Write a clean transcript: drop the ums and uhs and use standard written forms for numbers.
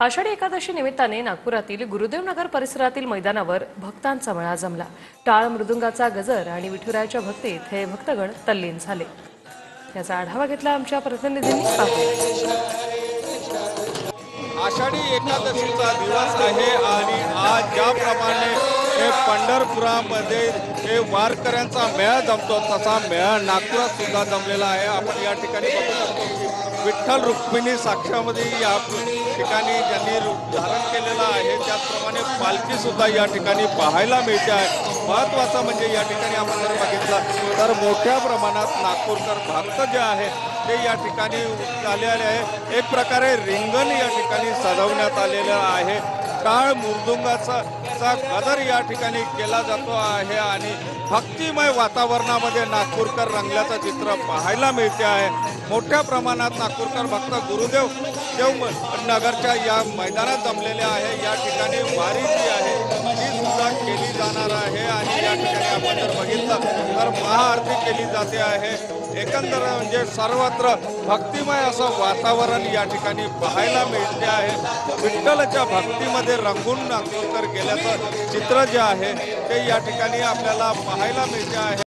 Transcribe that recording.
आषाढी एकादशी निमित्ताने नागपुरातील गुरुदेव नगर परिसरातील मैदानावर भक्तांचा मेळा जमला। टाळ मृदुंगाचा गजर आणि विठुरायाच्या भक्तीत हे भक्तगण तल्लीन झाले। याचा आढावा घेतला आमच्या प्रतिनिधींनी। आषाढी एकादशीचा दिवस आहे आणि आज ज्याप्रमाणे हे पंढरपुरामध्ये हे वारकऱ्यांचा मेळा जमतो तसा मेळा नागपुरात सुद्धा जमलेला आहे। आपण या ठिकाणी बघू शकतो की विठ्ठल रुक्मिणी साक्षामध्ये या ठिकाणी ज्यांनी रूप धारण केलेलं आहे त्याचप्रमाणे पालखी सुद्धा या ठिकाणी पाहायला मिळते आहे। महत्त्वाचं म्हणजे या ठिकाणी आपण जर बघितलं तर मोठ्या प्रमाणात नागपूरकर भक्त जे आहे ते या ठिकाणी आलेले आहे। एक प्रकारे रिंगण या ठिकाणी सजवण्यात आलेलं आहे। टाळ मृदुंगाचा गजर या ठिकाणी केला जातो आहे आणि भक्तिमय वातावरणामध्ये नागपूरकर रंगल्याचं चित्र पाहायला मिळते आहे। मोठ्या प्रमाणात नागपूरकर भक्त गुरुदेव नगरच्या या मैदानात जमलेले आहे। या ठिकाणी वारी जी आहे ती सुद्धा केली जाणार आहे आणि या ठिकाणी आपण जर बघितलं तर महाआरती केली जाते आहे। एकंदर म्हणजे सर्वत्र भक्तिमय असं वातावरण या ठिकाणी पाहायला मिळते आहे। विठ्ठलाच्या भक्तीमध्ये रंगून नागपूरकर गेल्याचं चित्र जे आहे ते या ठिकाणी आपल्याला पाहायला मिळते आहे।